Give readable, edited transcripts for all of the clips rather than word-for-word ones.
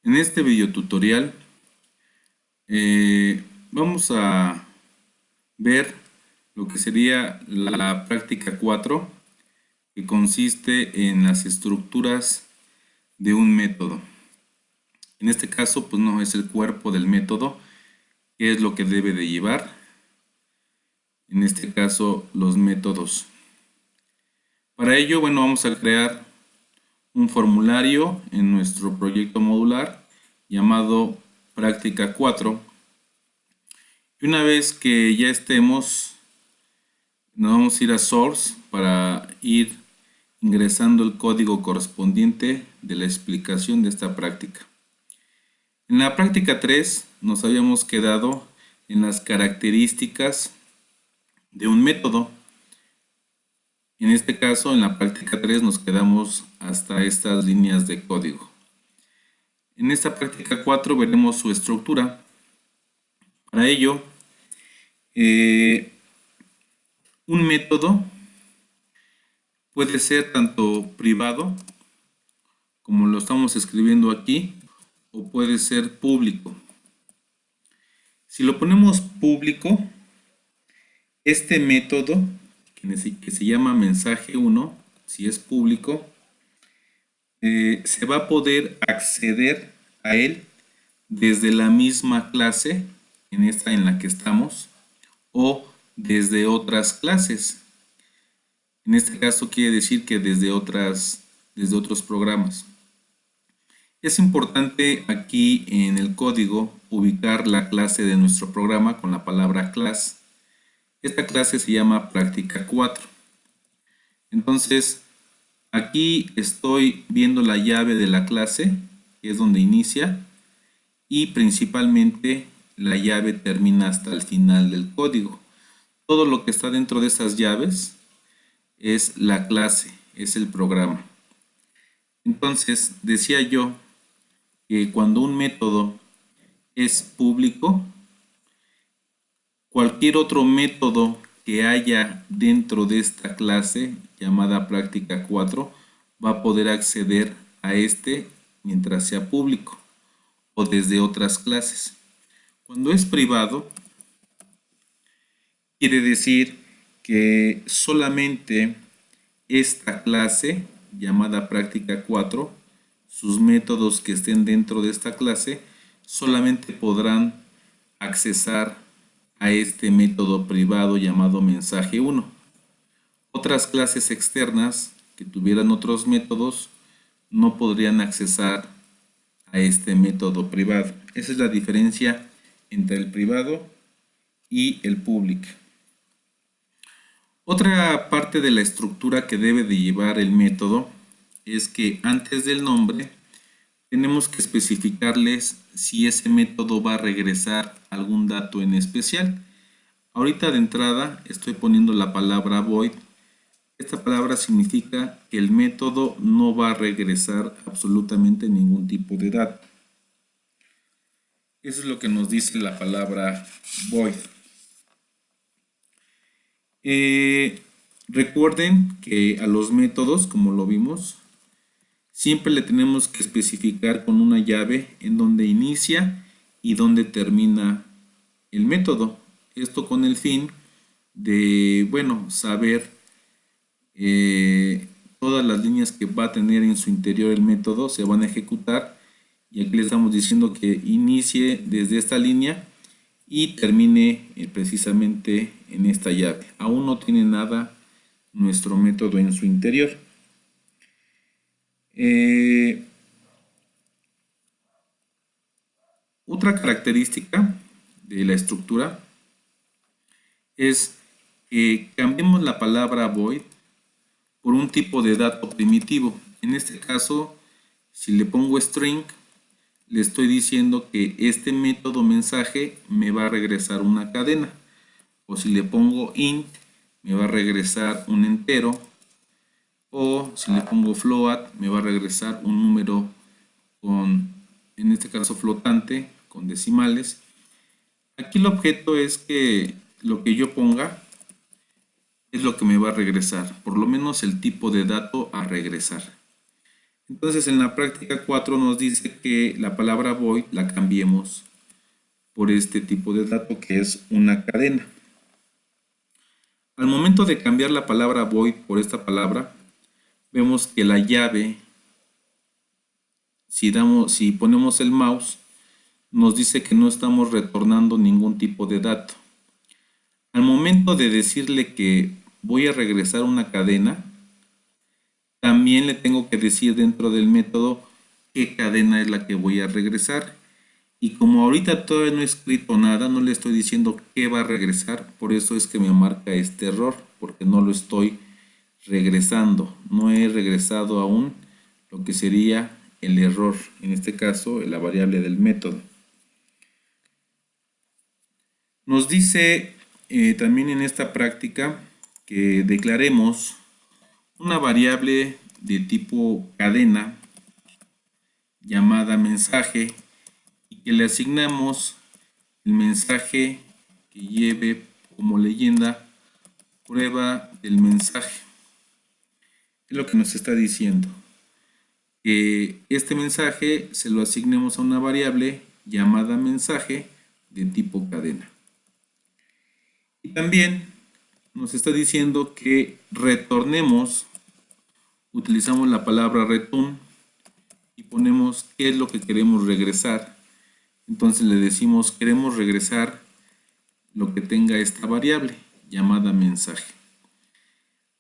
En este video tutorial vamos a ver lo que sería la práctica 4, que consiste en las estructuras de un método. En este caso, pues no es el cuerpo del método, que es lo que debe de llevar. En este caso, los métodos. Para ello, bueno, vamos a crear un formulario en nuestro proyecto modular llamado práctica 4. Y una vez que ya estemos, nos vamos a ir a Source para ir ingresando el código correspondiente de la explicación de esta práctica. En la práctica 3 nos habíamos quedado en las características de un método. En este caso, en la práctica 3 nos quedamos hasta estas líneas de código. En esta práctica 4 veremos su estructura. Para ello, un método puede ser tanto privado, como lo estamos escribiendo aquí, o puede ser público. Si lo ponemos público, este método, que se llama mensaje 1, si es público, se va a poder acceder a él desde la misma clase, en esta en la que estamos, o desde otras clases. En este caso quiere decir que desde otros programas. Es importante aquí en el código ubicar la clase de nuestro programa con la palabra class. Esta clase se llama práctica 4. Entonces, aquí estoy viendo la llave de la clase, que es donde inicia, y principalmente la llave termina hasta el final del código. Todo lo que está dentro de esas llaves es la clase, es el programa. Entonces, decía yo que cuando un método es público, cualquier otro método que haya dentro de esta clase llamada práctica 4 va a poder acceder a este mientras sea público o desde otras clases. Cuando es privado, quiere decir que solamente esta clase llamada práctica 4, sus métodos que estén dentro de esta clase, solamente podrán accesar a este método privado llamado mensaje 1. Otras clases externas que tuvieran otros métodos no podrían accesar a este método privado. Esa es la diferencia entre el privado y el público. Otra parte de la estructura que debe de llevar el método es que antes del nombre tenemos que especificarles si ese método va a regresar algún dato en especial. Ahorita de entrada estoy poniendo la palabra void. Esta palabra significa que el método no va a regresar absolutamente ningún tipo de dato. Eso es lo que nos dice la palabra void. Recuerden que a los métodos, como lo vimos, siempre le tenemos que especificar con una llave en donde inicia y donde termina el método. Esto con el fin de, bueno, saber todas las líneas que va a tener en su interior el método se van a ejecutar, y aquí le estamos diciendo que inicie desde esta línea y termine precisamente en esta llave. Aún no tiene nada nuestro método en su interior. Otra característica de la estructura es que cambiemos la palabra void por un tipo de dato primitivo. En este caso, si le pongo string, le estoy diciendo que este método mensaje me va a regresar una cadena. O si le pongo int, me va a regresar un entero. O si le pongo float, me va a regresar un número con, en este caso, flotante, con decimales. Aquí el objeto es que lo que yo ponga es lo que me va a regresar, por lo menos el tipo de dato a regresar. Entonces en la práctica 4 nos dice que la palabra void la cambiemos por este tipo de dato que es una cadena. Al momento de cambiar la palabra void por esta palabra, vemos que la llave, si ponemos el mouse, nos dice que no estamos retornando ningún tipo de dato. Al momento de decirle que voy a regresar una cadena, también le tengo que decir dentro del método qué cadena es la que voy a regresar. Y como ahorita todavía no he escrito nada, no le estoy diciendo qué va a regresar, por eso es que me marca este error, porque no lo estoy regresando. No he regresado aún lo que sería el error, en este caso la variable del método. Nos dice también en esta práctica que declaremos una variable de tipo cadena llamada mensaje y que le asignamos el mensaje que lleve como leyenda prueba del mensaje. Es lo que nos está diciendo. Que este mensaje se lo asignemos a una variable llamada mensaje de tipo cadena. Y también nos está diciendo que retornemos, utilizamos la palabra return y ponemos qué es lo que queremos regresar. Entonces le decimos queremos regresar lo que tenga esta variable llamada mensaje.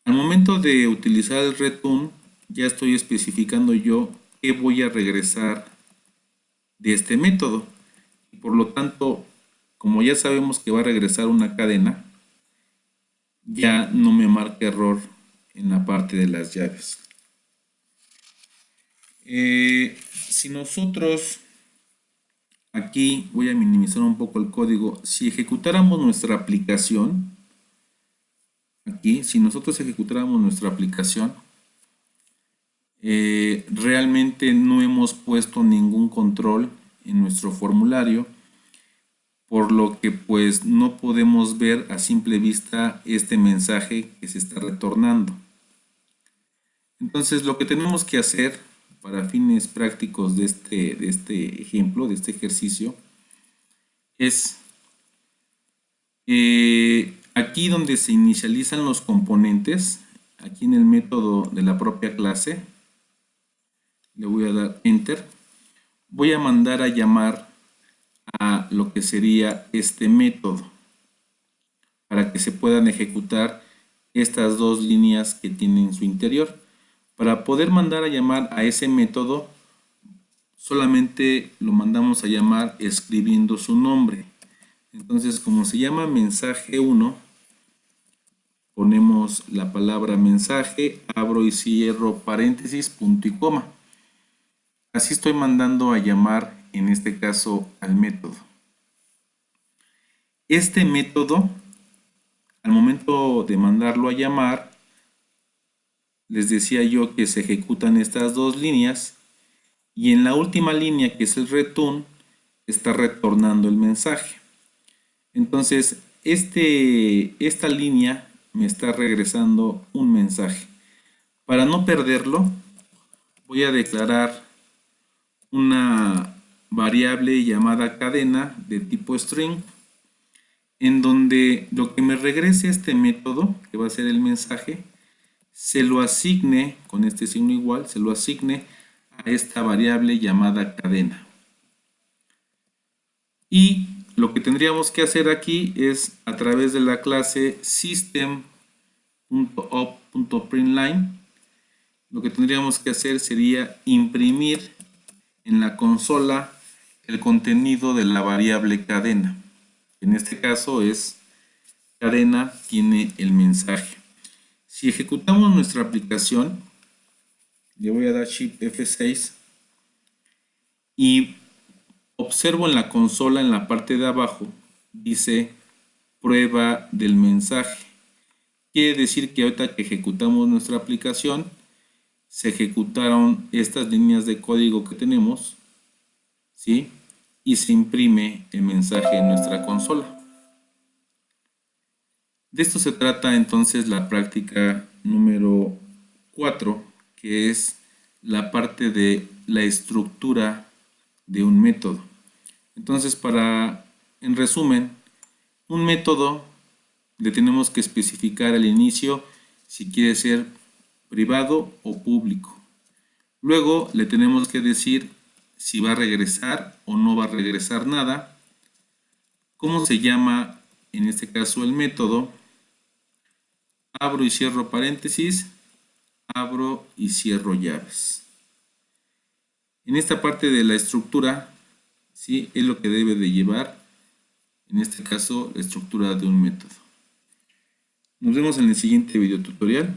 Al momento de utilizar el return ya estoy especificando yo qué voy a regresar de este método. Y por lo tanto, como ya sabemos que va a regresar una cadena, ya no me marca error en la parte de las llaves. Si nosotros, aquí voy a minimizar un poco el código, si ejecutáramos nuestra aplicación, aquí, si nosotros ejecutáramos nuestra aplicación, realmente no hemos puesto ningún control en nuestro formulario, por lo que pues no podemos ver a simple vista este mensaje que se está retornando. Entonces lo que tenemos que hacer para fines prácticos de este ejemplo, de este ejercicio, es aquí donde se inicializan los componentes, aquí en el método de la propia clase, le voy a dar Enter, voy a mandar a llamar a lo que sería este método para que se puedan ejecutar estas dos líneas que tienen en su interior. Para poder mandar a llamar a ese método, solamente lo mandamos a llamar escribiendo su nombre. Entonces, como se llama mensaje 1, ponemos la palabra mensaje, abro y cierro paréntesis, punto y coma. Así estoy mandando a llamar, en este caso, al método. Este método, al momento de mandarlo a llamar, les decía yo que se ejecutan estas dos líneas y en la última línea, que es el return, está retornando el mensaje. Entonces, esta línea me está regresando un mensaje. Para no perderlo, voy a declarar una variable llamada cadena de tipo string, en donde lo que me regrese este método, que va a ser el mensaje, se lo asigne, con este signo igual, se lo asigne a esta variable llamada cadena. Y lo que tendríamos que hacer aquí es, a través de la clase system.out.println, lo que tendríamos que hacer sería imprimir en la consola el contenido de la variable cadena. En este caso es cadena tiene el mensaje. Si ejecutamos nuestra aplicación, le voy a dar Shift F6 y observo en la consola, en la parte de abajo, dice prueba del mensaje. Quiere decir que ahorita que ejecutamos nuestra aplicación, se ejecutaron estas líneas de código que tenemos, ¿sí? Y se imprime el mensaje en nuestra consola. De esto se trata entonces la práctica número 4, que es la parte de la estructura de un método. Entonces, en resumen, un método le tenemos que especificar al inicio si quiere ser privado o público. Luego le tenemos que decir si va a regresar o no va a regresar nada. ¿Cómo se llama en este caso el método? Abro y cierro paréntesis, abro y cierro llaves. En esta parte de la estructura, ¿sí? Es lo que debe de llevar, en este caso, la estructura de un método. Nos vemos en el siguiente video tutorial.